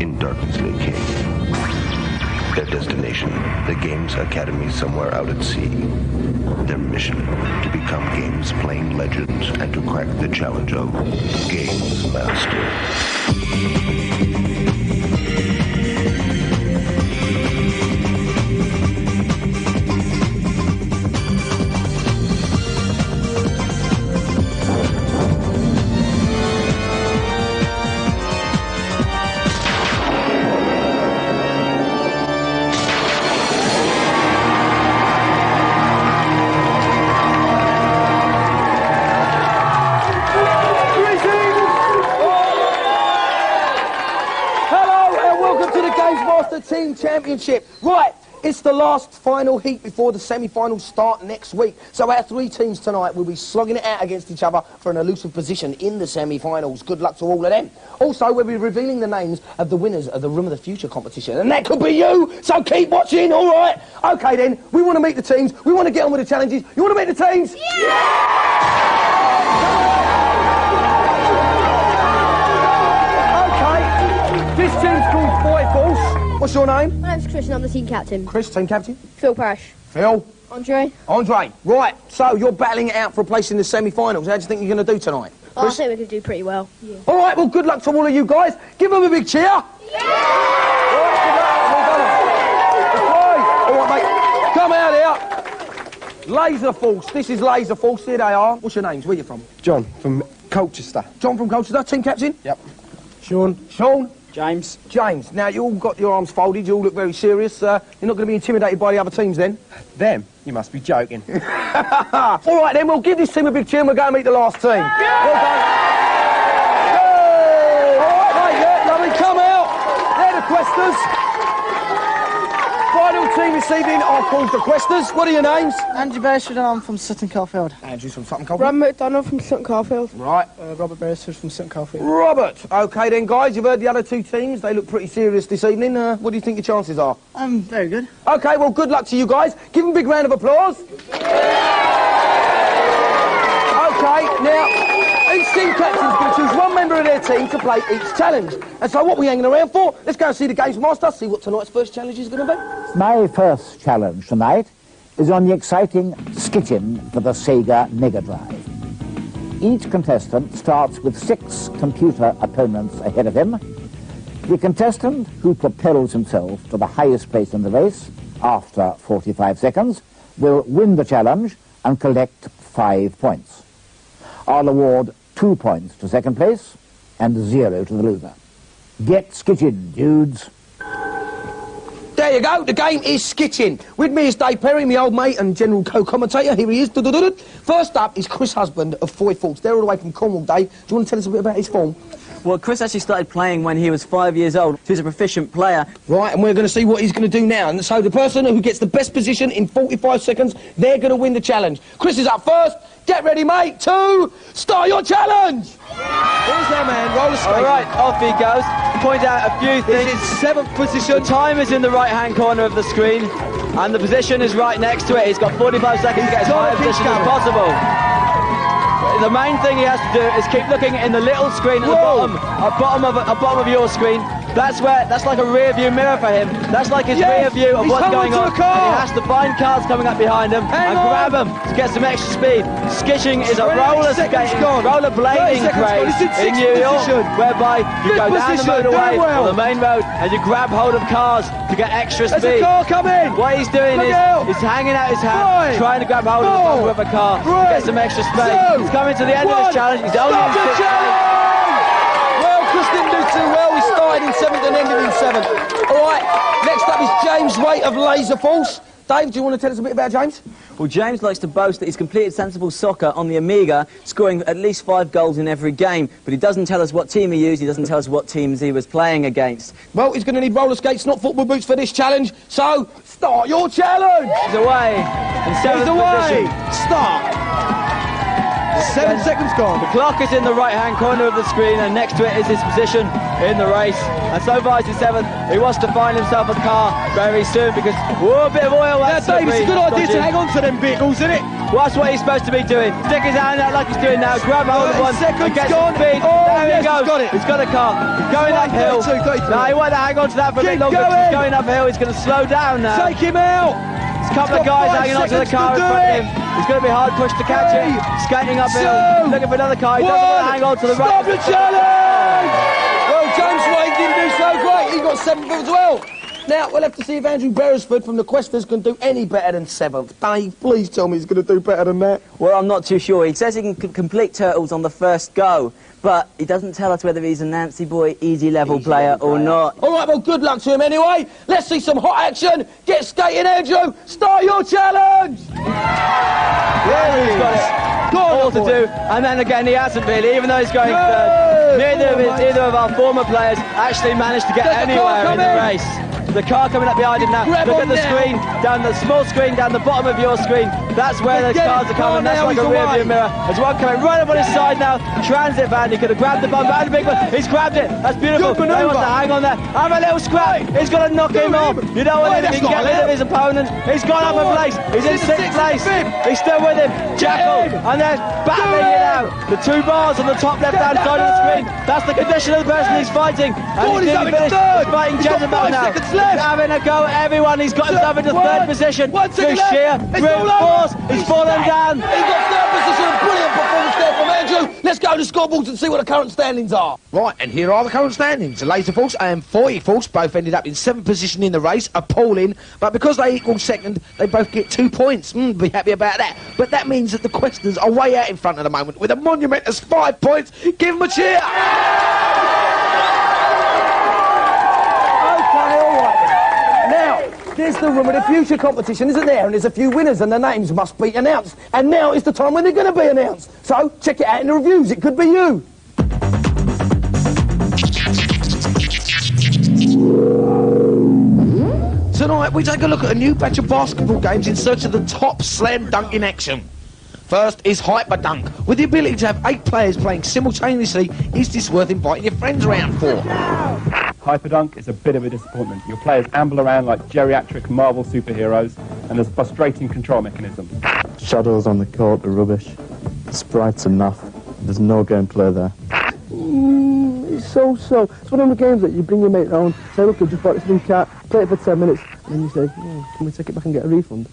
in Darknessly King. Their destination, the Games Academy somewhere out at sea. Their mission, to become games playing legends and to crack the challenge of GamesMaster. Team Championship. Right, it's the last final heat before the semi-finals start next week. So our three teams tonight will be slogging it out against each other for an elusive position in the semi-finals. Good luck to all of them. Also, we'll be revealing the names of the winners of the Room of the Future competition, and that could be you, so keep watching, all right? Okay then, we want to meet the teams, we want to get on with the challenges. You want to meet the teams? Yeah! Okay, this team's called Boy Force. What's your name? My name's Chris and I'm the team captain. Chris, team captain? Phil Parrish. Phil? Andre. Andre. Right, so you're battling it out for a place in the semi-finals. How do you think you're going to do tonight? Oh, I think we're going to do pretty well. Yeah. All right, well, good luck to all of you guys. Give them a big cheer. Yeah! All right, mate. Come out here. Laser Force. This is Laser Force. Here they are. What's your names? Where are you from? John, from Colchester. John from Colchester. Team captain? Yep. Sean. Sean? James. James. Now, you all got your arms folded. You all look very serious. You're not going to be intimidated by the other teams, then? Them? You must be joking. All right, then. We'll give this team a big cheer and we'll go and meet the last team. Yeah! Well done. Hey! All right, mate. Yeah, lovely. Come out. They're the Questers. Final team this evening are called the Questers. What are your names? Andrew Beresford and I'm from Sutton Coldfield. Andrew's from Sutton Coldfield. Rob McDonald from Sutton Coldfield. Right. Robert Beresford from Sutton Coldfield. Robert. OK then, guys, you've heard the other two teams. They look pretty serious this evening. What do you think your chances are? Very good. OK, well, good luck to you guys. Give them a big round of applause. OK, now, each team captain's going to choose one member of their team to play each challenge. And so what are we hanging around for? Let's go and see the GamesMaster, see what tonight's first challenge is going to be. My first challenge tonight is on the exciting Skittin for the Sega Mega Drive. Each contestant starts with 6 computer opponents ahead of him. The contestant who propels himself to the highest place in the race after 45 seconds will win the challenge and collect 5 points. I'll award 2 points to second place and 0 to the loser. Get skittin', dudes. There you go, the game is Skittin'. With me is Dave Perry, my old mate and general co-commentator. Here he is. First up is Chris Husband of Foy Forks. They're all the way from Cornwall, Dave. Do you want to tell us a bit about his form? Well, Chris actually started playing when he was 5 years old. He's a proficient player. Right, and we're going to see what he's going to do now. And so the person who gets the best position in 45 seconds, they're going to win the challenge. Chris is up first. Get ready, mate. 2, start your challenge. Here's our man, roller skate. All right, off he goes. Point out a few things. This is 7th position. The time is in the right-hand corner of the screen, and the position is right next to it. He's got 45 seconds to get as high a position as possible. The main thing he has to do is keep looking in the little screen at the bottom of your screen. That's like a rear view mirror for him. That's like his rear view of what's going on. And he has to find cars coming up behind him and grab them to get some extra speed. Skitting is a rollerblading craze in New York, whereby you go down the motorway or the main road and you grab hold of cars to get extra speed. There's a car coming! What he's doing is he's hanging out his hand, trying to grab hold of the bottom of a car to get some extra speed. He's coming to the end of his challenge. He's only in 6th place. Well, Chris didn't do too well. He started in 7th and ended in 7th. All right, next up is James Waite of Laser Force. Dave, do you want to tell us a bit about James? Well, James likes to boast that he's completed sensible soccer on the Amiga, scoring at least 5 goals in every game, but he doesn't tell us what team he used, he doesn't tell us what teams he was playing against. Well, he's going to need roller skates, not football boots for this challenge, so start your challenge! He's away. In 7th position. Start! 7 seconds gone. The clock is in the right-hand corner of the screen, and next to it is his position in the race. And so far he's in 7th. He wants to find himself a car very soon because, whoa, a bit of oil. Now, Dave, it's a good idea to hang on to them vehicles, isn't it? Watch what he's supposed to be doing. Stick his hand out like he's doing now. Grab hold of one. Seconds Get gone. some speed. Oh, there yes, he goes. he's got it. He's got a car. Going uphill. 32, 33. Now he wanted to hang on to that for a bit Keep longer. 'Cause going. He's going uphill. He's going to slow down now. Take him out. There's a couple of He's got guys 5 hanging onto the seconds car to in do front of it. him. He's going to be hard pushed to catch him. Skating uphill. 2, Looking for another car. He doesn't want to hang on to the right. Stop the challenge! Well, James Wade didn't do so great. He got 7th as well. Now, we'll have to see if Andrew Beresford from the Questers can do any better than 7th. Dave, please tell me he's going to do better than that. Well, I'm not too sure. He says he can complete Turtles on the first go, but he doesn't tell us whether he's a Nancy Boy easy level player or not. All right, well, good luck to him anyway. Let's see some hot action. Get skating, Andrew. Start your challenge. There he's got it. All to do, and then again he hasn't really, even though he's going third. Neither of our former players actually managed to get There's the car anywhere in the coming. race. The car coming up behind him now. Grab Look on at the now. screen, down the small screen, down the bottom of your screen. That's where the Get cars it. are coming. Go on That's now, like a he's rear away. view mirror. There's one coming right up on his side now. Transit van. He could have grabbed the bumper and the big one. He's grabbed it. That's beautiful. Good He wants manoeuvre. to hang on there. Have a little scrap. He's got to knock him off. You know what? Wait, If he that's can get not rid of allowed. his opponent, he's gone up a place. He's in He's in 6th 6th, place. 5th. He's still with him. Jackal. him. And there's battling it out. The 2 bars on the top left-hand Get side of the that. screen. That's the condition of the person he's fighting. And Go on, he's he's nearly having finished. third. He's fighting He's got Jezebel 5 now. seconds left. He's having a go at everyone. He's got himself into 3rd position. 1 Through second left. sheer It's brute all over. force. He's fallen down. He got 3rd position. A brilliant performance there from Andrew. Let's go to the scoreboards and see what the current standings are. Right, and here are the current standings. Laser Force and 40 Force both ended up in 7th position in the race, appalling. But because they equal 2nd, they both get 2 points. Be happy about that. But that means that the Questers are way out in front at the moment with a monumentous 5 points. Give them a cheer. Okay, all right then. Now, there's the room of the future competition, isn't there? And there's a few winners and the names must be announced. And now is the time when they're going to be announced. So, check it out in the reviews. It could be you. Tonight, we take a look at a new batch of basketball games in search of the top slam dunk in action. First is Hyper Dunk. With the ability to have 8 players playing simultaneously, is this worth inviting your friends around for? Hyperdunk is a bit of a disappointment. Your players amble around like geriatric Marvel superheroes, and there's a frustrating control mechanism. Shadows on the court are rubbish. The sprites are naff. There's no gameplay there. It's so. It's one of the games that you bring your mate round, say, look, I just bought this new cat, play it for 10 minutes, and then you say, can we take it back and get a refund?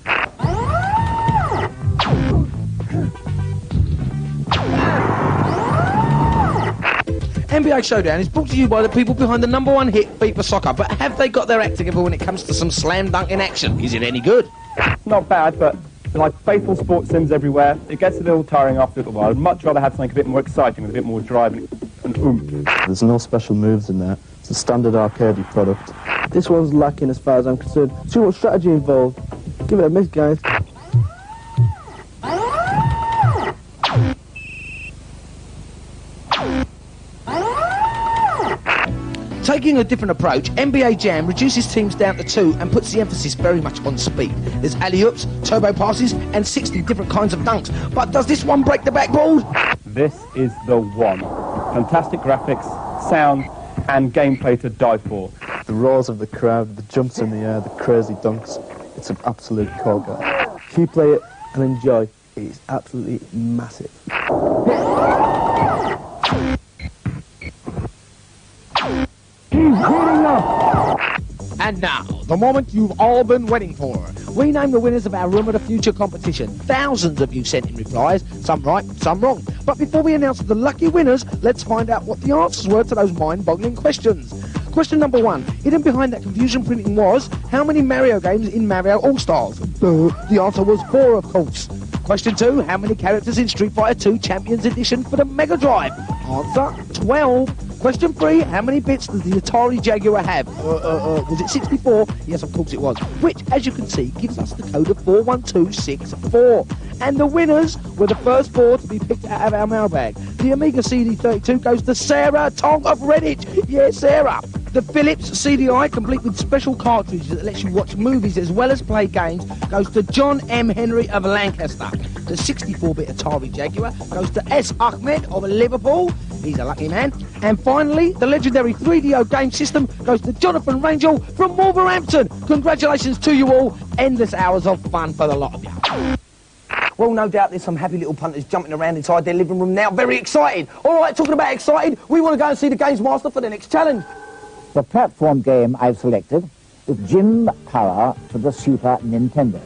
NBA Showdown is brought to you by the people behind the #1 hit FIFA Soccer, but have they got their act together when it comes to some slam dunk in action? Is it any good? Not bad, but like faithful sports sims everywhere, it gets a little tiring after a little while. I'd much rather have something a bit more exciting with a bit more drive and oomph. There's no special moves in there. It's a standard arcade product. This one's lacking as far as I'm concerned. Too much strategy involved. Give it a miss, guys. Taking a different approach, NBA Jam reduces teams down to 2 and puts the emphasis very much on speed. There's alley-oops, turbo passes, and 60 different kinds of dunks. But does this one break the backboard? This is the one. Fantastic graphics, sound, and gameplay to die for. The roars of the crowd, the jumps in the air, the crazy dunks. It's an absolute corker. If you play it and enjoy, it's absolutely massive. And now, the moment you've all been waiting for. We name the winners of our Room of the Future competition. Thousands of you sent in replies, some right, some wrong. But before we announce the lucky winners, let's find out what the answers were to those mind-boggling questions. Question number 1. Hidden behind that confusion printing was, how many Mario games in Mario All-Stars? The answer was 4, of course. Question 2. How many characters in Street Fighter 2 Champions Edition for the Mega Drive? Answer, 12. Question 3. How many bits does the Atari Jaguar have? Was it 64? Yes, of course it was. Which, as you can see, gives us the code of 41264. And the winners were the first 4 to be picked out of our mailbag. The Amiga CD32 goes to Sarah Tong of Redditch. Yeah, Sarah. The Philips CDI, complete with special cartridges that lets you watch movies as well as play games, goes to John M. Henry of Lancaster. The 64-bit Atari Jaguar goes to S. Ahmed of Liverpool. He's a lucky man. And finally, the legendary 3DO game system goes to Jonathan Rangel from Wolverhampton. Congratulations to you all. Endless hours of fun for the lot of you. Well, no doubt there's some happy little punters jumping around inside their living room now, very excited. All right, talking about excited, we want to go and see the GamesMaster for the next challenge. The platform game I've selected is Jim Power for the Super Nintendo.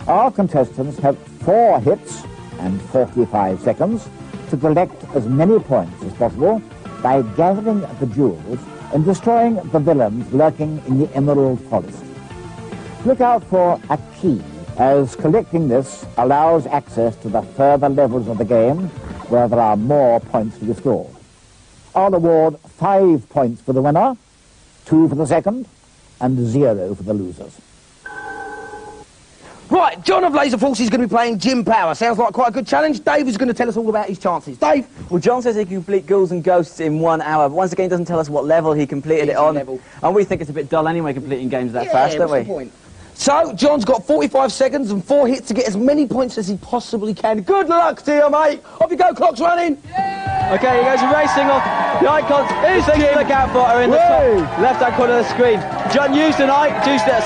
Our contestants have 4 hits and 45 seconds to collect as many points as possible by gathering the jewels and destroying the villains lurking in the Emerald Forest. Look out for a key, as collecting this allows access to the further levels of the game where there are more points to be scored. I'll award 5 points for the winner, 2 for the second, and 0 for the losers. Right, John of Laser Force is going to be playing Jim Power. Sounds like quite a good challenge. Dave is going to tell us all about his chances. Dave? Well, John says he can complete Ghouls and Ghosts in 1 hour, but once again he doesn't tell us what level he completed it on. Level. And we think it's a bit dull anyway, completing games that fast, don't we? What's the point? So, John's got 45 seconds and 4 hits to get as many points as he possibly can. Good luck to you, mate. Off you go, clock's running. Okay, he goes racing off. The icons, the things to look out for are in the top left-hand corner of the screen. John used a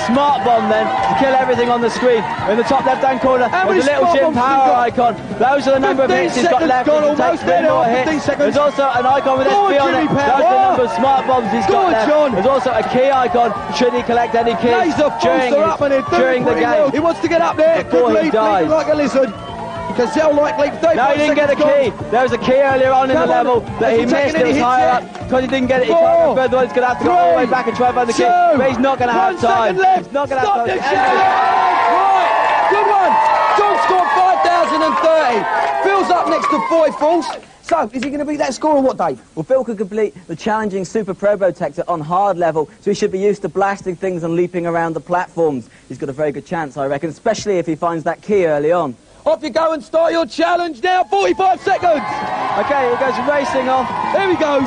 smart bomb then to kill everything on the screen. In the top left-hand corner, there's a little Jim Power icon. Those are the number of hits he's got left. He takes 3 more hits. There's also an icon with SP on it. That's the number of smart bombs he's got left. There's also a key icon, should he collect any keys during the game. He wants to get up there. Before he dies. Like a lizard. Gazelle like leap. No, he didn't get a key. There was a key earlier on in the level that he missed. It was higher up. Because he didn't get it, he can't go further on. He's going to have to go all the way back and try and find the key. But he's not going to have time. He's not going to have time. Right, good one. John scored 5,030. Phil's up next to Foy Falls. So, is he going to beat that score or what, Dave? Well, Phil could complete the challenging Super Probotector on hard level, so he should be used to blasting things and leaping around the platforms. He's got a very good chance, I reckon, especially if he finds that key early on. Off you go and start your challenge now. 45 seconds. Okay, he goes racing off. There he goes.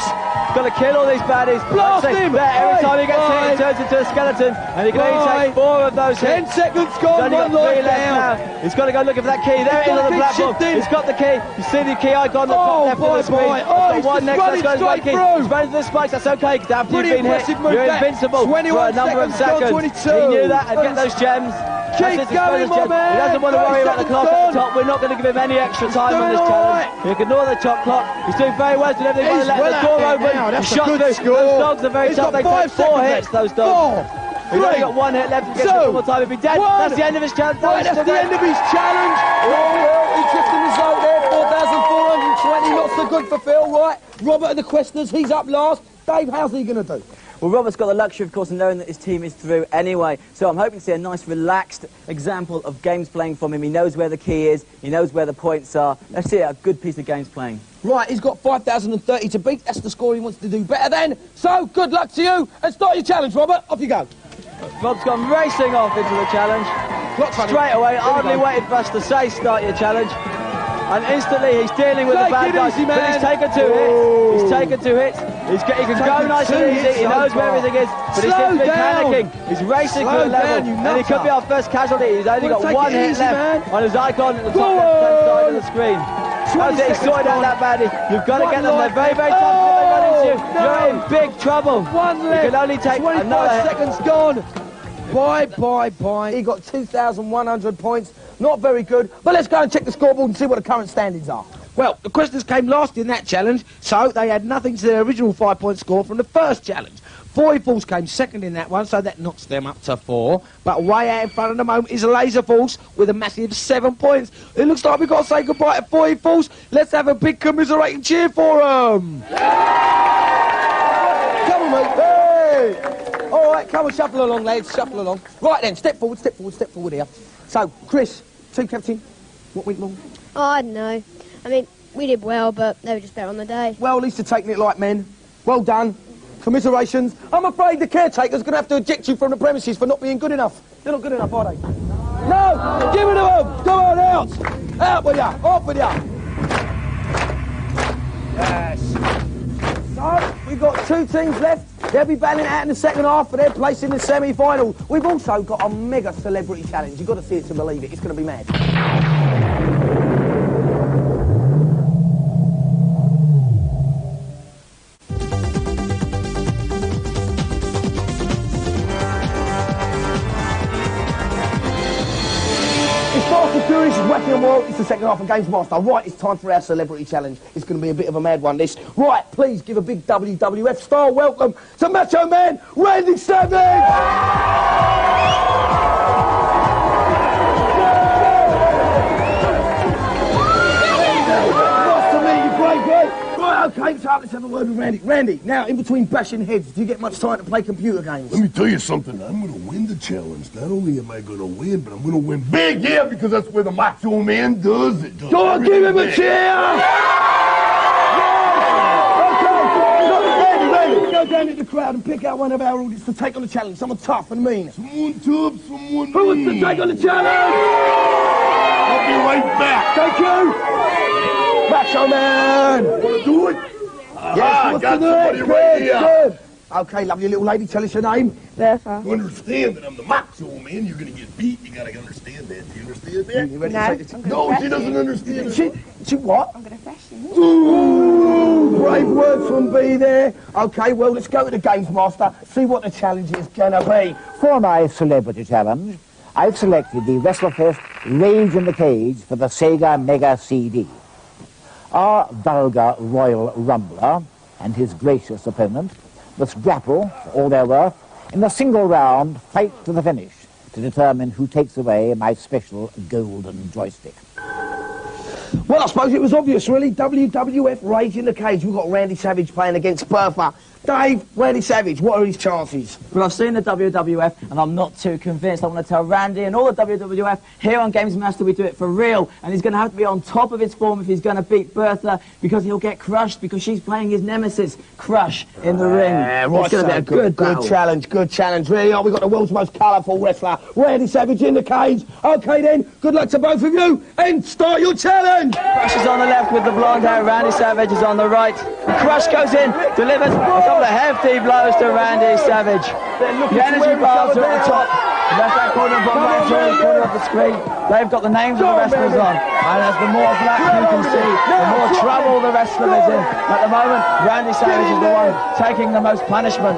Got to kill all these baddies. Blast him. Every time he gets hit, he turns into a skeleton. And he can only take 4 of those 10 hits. seconds gone, He's only got 3 left now. He's got to go looking for that key. There it is on the platform. He's got the key. You see the key icon on the top left of the screen. He's one next. Let's go to one key. He's running to the spikes. That's okay. After you've been hit, you're invincible for a number of seconds. He knew that and get those gems. Keep going, my man. He doesn't want to worry about the clock at the top. We're not going to give him any extra time on this challenge. He can ignore the top clock. He's doing very well. He's everything. He's let the door open. He shot through. Those dogs are very tough. They take 4 hits, those dogs. He's only got 1 hit left. He gets one more time. He'll be dead. That's the end of his challenge. That's the end of his challenge. Interesting result there. 4,420. Not so good for Phil, right? Robert and the Questers, he's up last. Dave, how's he going to do? Well, Robert's got the luxury, of course, of knowing that his team is through anyway. So I'm hoping to see a nice, relaxed example of games playing from him. He knows where the key is. He knows where the points are. Let's see a good piece of games playing. Right, he's got 5,030 to beat. That's the score he wants to do better than. So, good luck to you. And start your challenge, Robert. Off you go. Rob's gone racing off into the challenge. Straight away, hardly waited for us to say start your challenge. And instantly he's dealing with the bad guys. But he's taken 2 hits. He's taken 2 hits. He can go nice and easy. He knows where everything is. But he seems to be panicking. He's racing for the level. And he could be our first casualty. He's only got 1 hit left on his icon at the top left-hand side of the screen. That's it. He's sorted out that baddie. You've got to get them. They're very, very tough. If they run into you, you're in big trouble. 1 left. You can only take 25 seconds gone. Bye. He got 2,100 points. Not very good. But let's go and check the scoreboard and see what the current standings are. Well, the Questers came last in that challenge, so they had nothing to their original 5-point score from the first challenge. Foy Falls came second in that one, so that knocks them up to 4. But way out in front at the moment is Laser Force with a massive 7 points. It looks like we've got to say goodbye to Foy Falls. Let's have a big commiserating cheer for them. Come on, mate. Hey! All right, come on, shuffle along, lads, shuffle along. Right then, step forward here. So, Chris, team captain, what went wrong? Oh, I don't know. I mean, we did well, but they were just better on the day. Well, at least they're taking it like men. Well done. Commiserations. I'm afraid the caretaker's going to have to eject you from the premises for not being good enough. They're not good enough, are they? No! Give it to them! Come on, out! Out with ya! Off with ya! Yes. So, we've got 2 teams left. They'll be battling out in the second half for their place in the semi-final. We've also got a mega celebrity challenge. You've got to see it to believe it. It's going to be mad. Fast and Furious' well, it's the second half of GamesMaster. Right, it's time for our celebrity challenge. It's going to be a bit of a mad one, this. Right, please give a big WWF-style welcome to Macho Man Randy Savage! Okay, so let's have a word with Randy. Randy, now, in between bashing heads, do you get much time to play computer games? Let me tell you something. I'm going to win the challenge. Not only am I going to win, but I'm going to win big, yeah, because that's where the Macho Man does it. Go on, give him a cheer! Okay, Randy, go down in the crowd and pick out one of our audience to take on the challenge. Someone tough and mean. Someone tough, someone Who wants to take on the challenge? I'll be right back. Thank you. Macho Man! Want to do it? Yes, got somebody right here. Good. Okay, lovely little lady, tell us your name. Bertha. You understand that I'm the Macho Man? You're going to get beat. You got to understand that. Do you understand that? You ready No, to take the No, she doesn't understand it. She what? I'm going to thrash you. Ooh, brave words from B there. Okay, well, let's go to the GamesMaster, see what the challenge is going to be. For my celebrity challenge, I've selected the WrestleFest Rage in the Cage for the Sega Mega CD. Our vulgar Royal Rumbler and his gracious opponent must grapple, for all their worth, in a single round fight to the finish to determine who takes away my special golden joystick. Well, I suppose it was obvious, really. WWF Rage in the Cage. We've got Randy Savage playing against Bertha. Dave, Randy Savage, what are his chances? Well, I've seen the WWF, and I'm not too convinced. I want to tell Randy and all the WWF, here on GamesMaster we do it for real, and he's going to have to be on top of his form if he's going to beat Bertha, because he'll get crushed, because she's playing his nemesis, Crush, in the ring. Right, it's going to be a good challenge, good challenge. Really, we've got the world's most colourful wrestler, Randy Savage in the cage. Okay, then, good luck to both of you, and start your challenge! Crush is on the left with the blonde hair, Randy Savage is on the right. Crush goes in, delivers a couple of hefty blows to Randy Savage. The energy bars are at the top. Left hand corner, bottom right corner of the screen. They've got the names of the wrestlers on. And as the more black you can see, the more trouble the wrestler is in. At the moment, Randy Savage is the one taking the most punishment.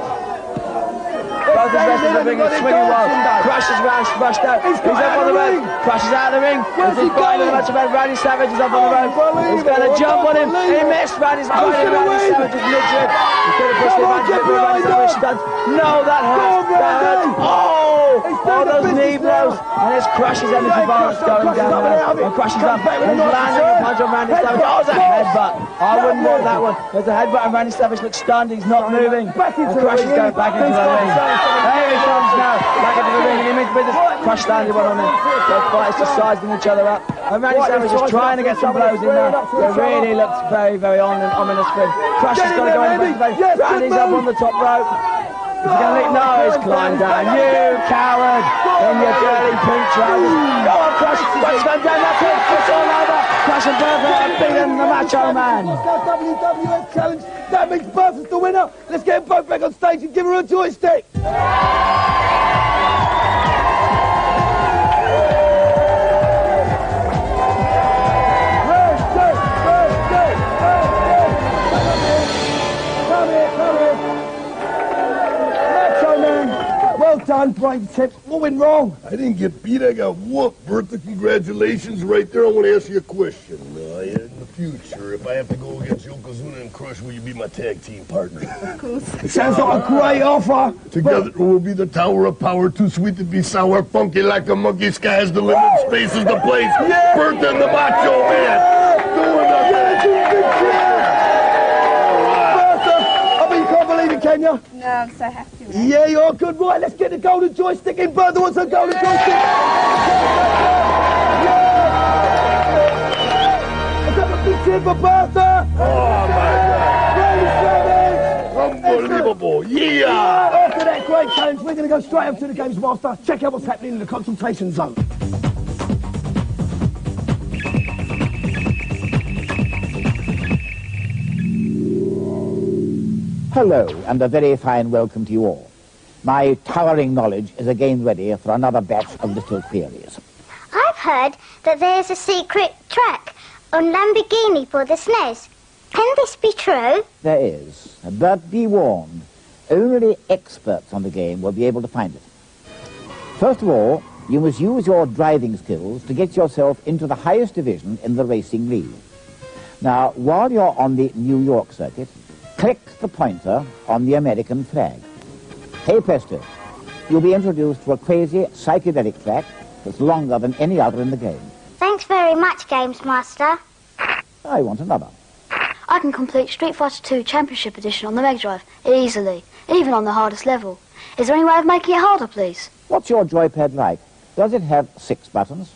Both his wrestlers are being swinging wild. Crush is rushed out. He's up on the rope. Crush is out of the ring. He's going to the match about Randy Savage is up on the rope. He's going to jump on him. He missed. Randy Savage is mid-trip. He could have pushed him back. Randy Savage stuns. No, that hurts. That hurts. Oh, those knee blows. And it's Crush's energy bar that's going down now. And Crush is up. He's landing a punch on Randy Savage. Oh, it's a headbutt. I wouldn't want that one. There's a headbutt and Randy Savage looks stunned. He's not moving. And Crush is going back into the ring. There he comes now, back into the ring, and he means business. Crush landed one on him. Both fighters just sizing each other up. And Randy Savage is trying to get some blows in now. It really looks very, very ominous for him. Crush has got to go in the face. Randy's up on the top rope. Is he going to leave? No, he's climbed down. You coward in your dirty pink trousers. Go on, Crush. Crush going down. That's it. It's all over. Crush and Bertha have beaten the Macho Man. WWF challenge. That means Bertha's the winner. Let's get them both back on stage and give her a joystick. Well done, brave tip. What went wrong? I didn't get beat, I got whooped. Bertha, congratulations. Right there, I want to ask you a question. In the future, if I have to go against Yokozuna and Crush, will you be my tag team partner? Of course. It sounds like a great offer. Together we'll be the Tower of Power, too sweet to be sour, funky like a monkey, sky's the limit, space is the place. Yeah. Bertha and the Macho Man. Doing I can't believe it, can you? No, I'm so happy. Yeah, you're good. Right, let's get the golden joystick in. Bertha wants a golden joystick. Let's have a big cheer for Bertha. Oh, my God. Unbelievable. Yeah. After that great challenge, we're going to go straight up to the GamesMaster. Check out what's happening in the consultation zone. Hello, and a very fine welcome to you all. My towering knowledge is again ready for another batch of little queries. I've heard that there's a secret track on Lamborghini for the SNES. Can this be true? There is, but be warned, only experts on the game will be able to find it. First of all, you must use your driving skills to get yourself into the highest division in the racing league. Now, while you're on the New York circuit, click the pointer on the American flag. Hey presto, you'll be introduced to a crazy psychedelic track that's longer than any other in the game. Thanks very much, GamesMaster. I want another. I can complete Street Fighter 2 Championship Edition on the Mega Drive easily, even on the hardest level. Is there any way of making it harder, please? What's your joypad like? Does it have 6 buttons?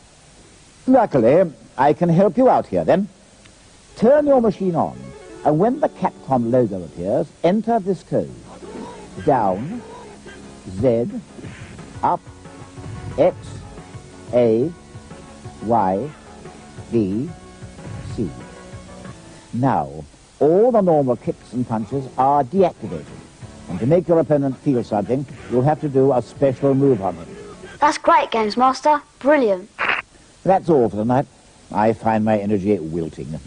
Luckily, I can help you out here then. Turn your machine on, and when the Capcom logo appears, enter this code. Down, Z, up, X, A, Y, B, C. Now, all the normal kicks and punches are deactivated. And to make your opponent feel something, you'll have to do a special move on him. That's great, GamesMaster. Brilliant. That's all for tonight. I find my energy wilting.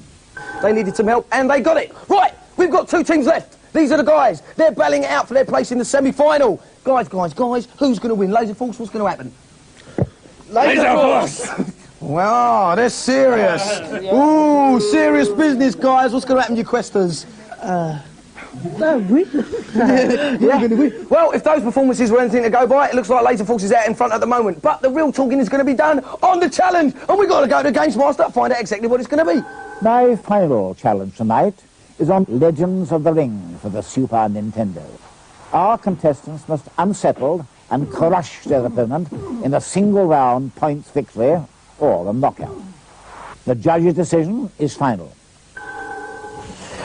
They needed some help, and they got it. Right, we've got 2 teams left. These are the guys. They're battling it out for their place in the semi-final. Guys, who's going to win? Laser Force, what's going to happen? Laser Force! Well, they're serious. Ooh, serious business, guys. What's going to happen to your Questers? No, win. We're going to win. Well, if those performances were anything to go by, it looks like Laser Force is out in front at the moment. But the real talking is going to be done on the challenge. And we've got to go to GamesMaster and find out exactly what it's going to be. My final challenge tonight is on Legends of the Ring for the Super Nintendo. Our contestants must unsettle and crush their opponent in a single-round points victory or a knockout. The judge's decision is final.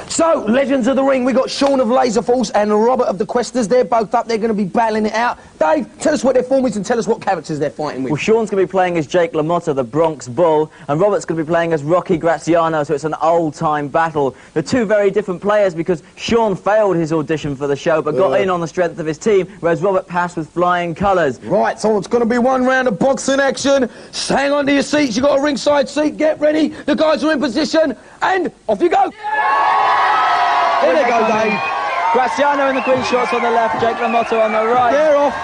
So, Legends of the Ring, we got Sean of Laser Force and Robert of the Questers. They're both up. They're going to be battling it out. Dave, tell us what their form is and tell us what characters they're fighting with. Well, Sean's going to be playing as Jake LaMotta, the Bronx Bull, and Robert's going to be playing as Rocky Graziano, so it's an old-time battle. They're 2 very different players because Sean failed his audition for the show but got in on the strength of his team, whereas Robert passed with flying colours. Right, so it's going to be 1 round of boxing action. Hang on to your seats. You've got a ringside seat. Get ready. The guys are in position. And off you go. Here they go, Dave. Graziano in the green shorts on the left, Jake LaMotta on the right. They're off.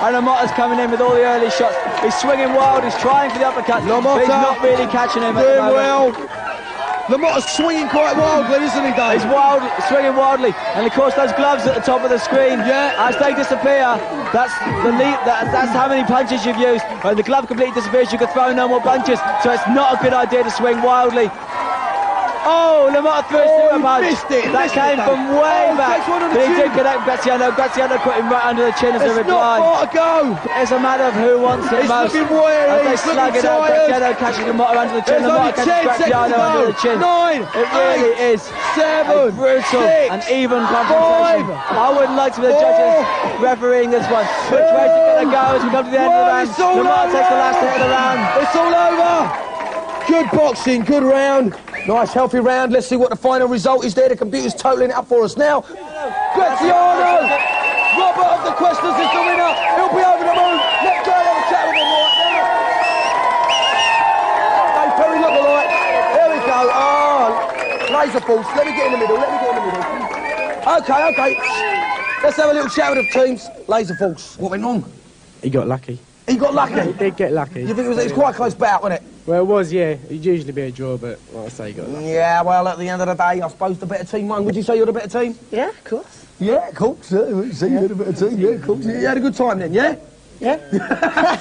And LaMotta's coming in with all the early shots. He's swinging wild, he's trying for the uppercut, but he's not really catching him at the moment. Well. LaMotta's swinging quite wildly, isn't he, Dave? He's swinging wildly. And of course those gloves at the top of the screen, as they disappear, that's how many punches you've used. When the glove completely disappears, you can throw no more punches. So it's not a good idea to swing wildly. Oh, LaMotta threw a super punch. That came from way back. But he did connect Graziano. Graziano put him right under the chin as a reply. Not far to go. It's a matter of who wants it most. Looking wary. As they slug it out, Graziano catches LaMotta under the chin. LaMotta catches Graziano under the chin. 9, it really is 7, a brutal 6, and even confrontation. I wouldn't like to be the judges refereeing this one. Which way is it going to go as we come to the end of the round? LaMotta takes the last hit of the round. It's all over. Good boxing, good round. Nice, healthy round. Let's see what the final result is there. The computer's totalling it up for us now. Graziano! Robert of the Questers is the winner. He'll be over the moon. Let's go and have a chat with him right now. Dave Perry look-alike. There we go. Oh, Laser Force. Let me get in the middle. Okay. Let's have a little chat with the teams. Laser Force. What went wrong? He got lucky. He got lucky? He did get lucky. You think it was quite a close bout, wasn't it? Well, it was, yeah. It'd usually be a draw, but like I say, he got lucky. Yeah, well, at the end of the day, I suppose the better team won. Would you say you're the better team? Yeah, of course. Yeah, of course. You say you're the better team. Yeah, of course. You had a good time then, yeah? Yeah.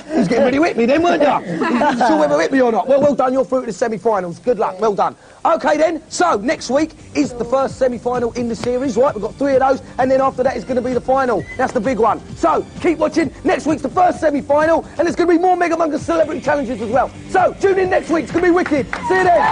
He was getting ready to whip me then, weren't you? You wasn't sure whether whip me or not. Well done. You're through to the semi-finals. Good luck. Well done. OK, then. So, next week is the first semi-final in the series, right? We've got 3 of those, and then after that is going to be the final. That's the big one. So, keep watching. Next week's the first semi-final, and there's going to be more Mega Bunker celebrity challenges as well. So, tune in next week. It's going to be wicked. See you then.